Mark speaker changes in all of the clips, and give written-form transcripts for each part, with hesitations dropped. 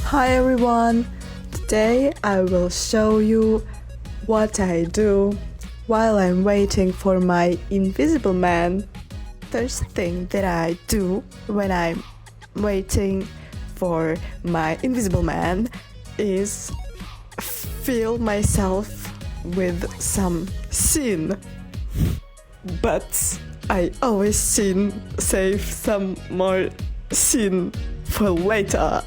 Speaker 1: Hi everyone! Today I will show you what I do while I'm waiting for my invisible man. First thing that I do when I'm waiting for my invisible man is fill myself with some sin. But I always save some more sin for later.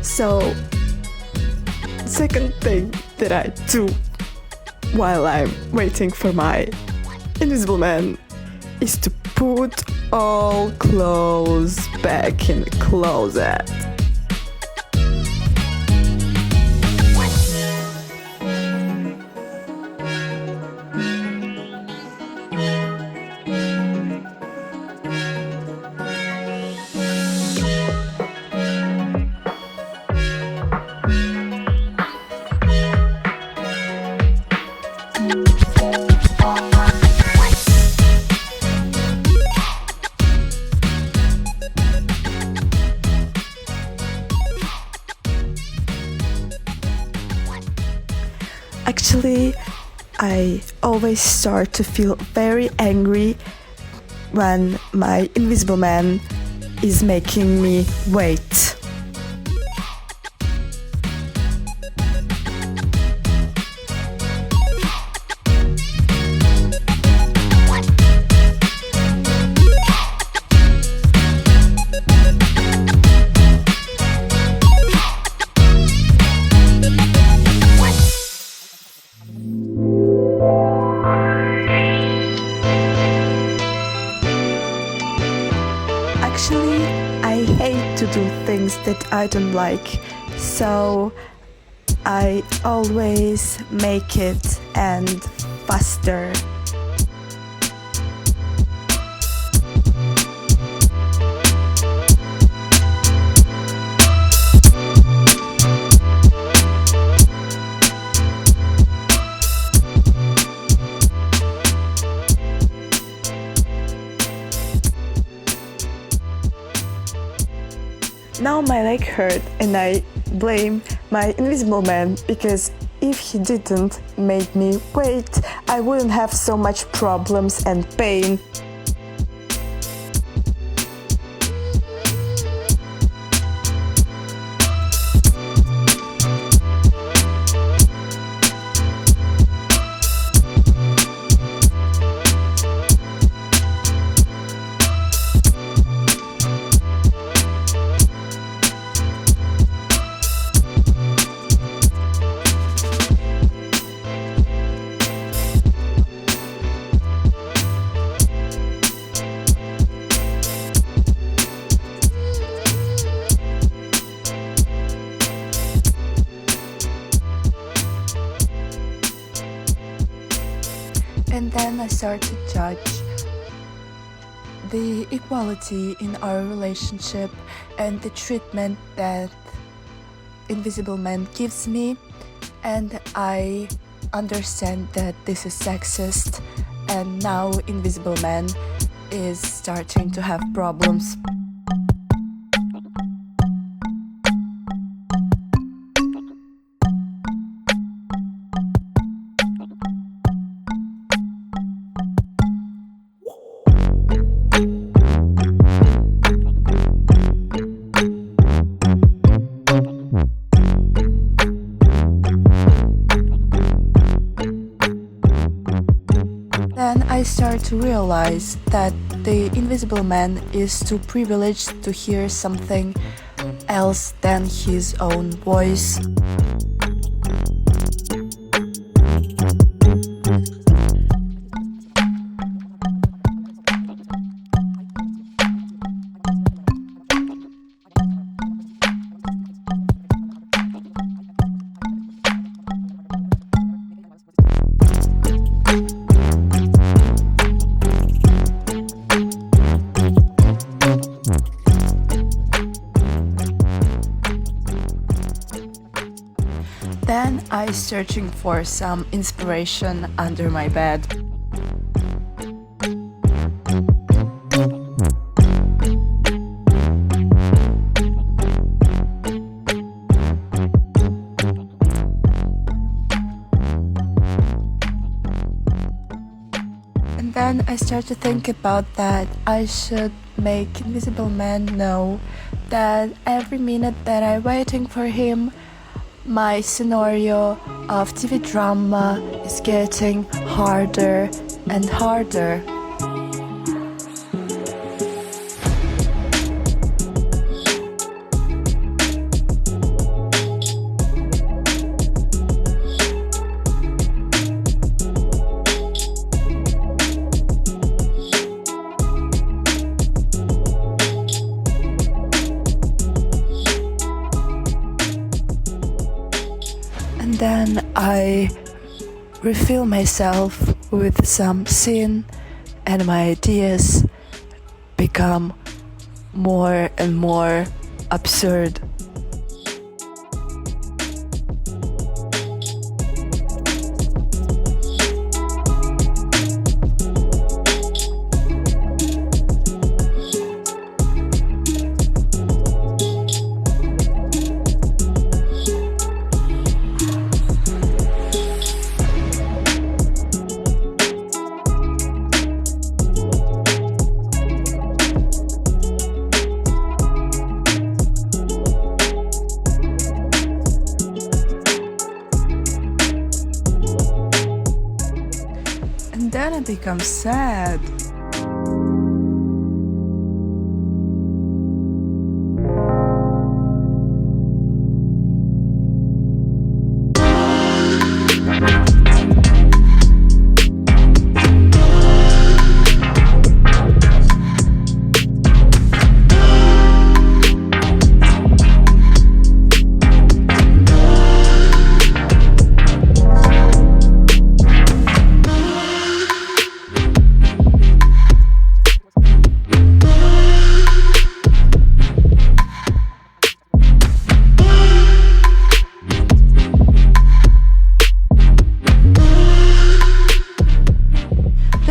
Speaker 1: So, second thing that I do while I'm waiting for my invisible man is to put all clothes back in the closet. Actually, I always start to feel very angry when my invisible man is making me wait. Actually, I hate to do things that I don't like, so I always make it end faster. Now my leg hurt and I blame my invisible man because if he didn't make me wait, I wouldn't have so much problems and pain. And then I start to judge the equality in our relationship and the treatment that invisible man gives me, and I understand that this is sexist, and now invisible man is starting to have problems. Then I start to realize that the invisible man is too privileged to hear something else than his own voice. searching for some inspiration under my bed. And then I start to think about that I should make Invisible Man know that every minute that I'm waiting for him, my scenario of TV drama is getting harder and harder. And then I refill myself with some sin, and my ideas become more and more absurd. And then I become sad.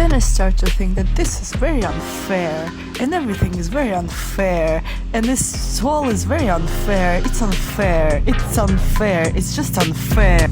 Speaker 1: I start to think that this is very unfair, and everything is very unfair, and this whole is very unfair. It's unfair, it's unfair, it's just unfair.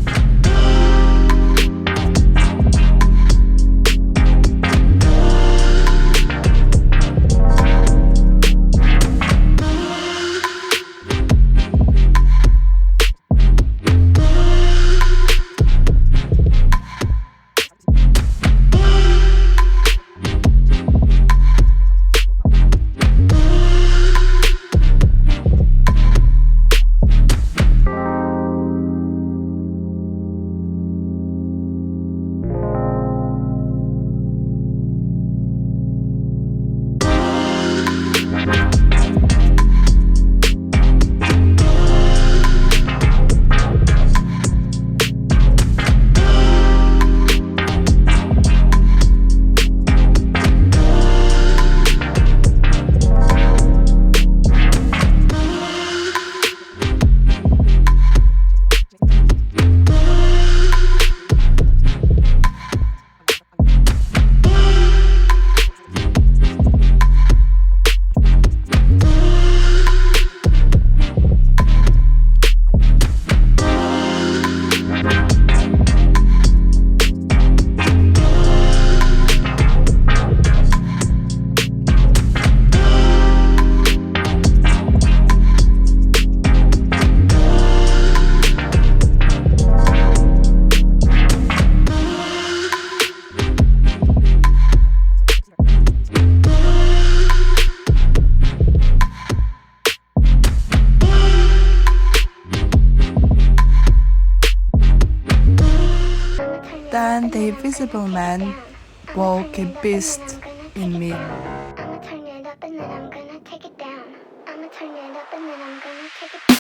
Speaker 1: Then the Invisible Man woke a beast in me.
Speaker 2: I'ma turn it up and then I'm gonna take it down. I'ma turn it up and then I'm gonna take it down.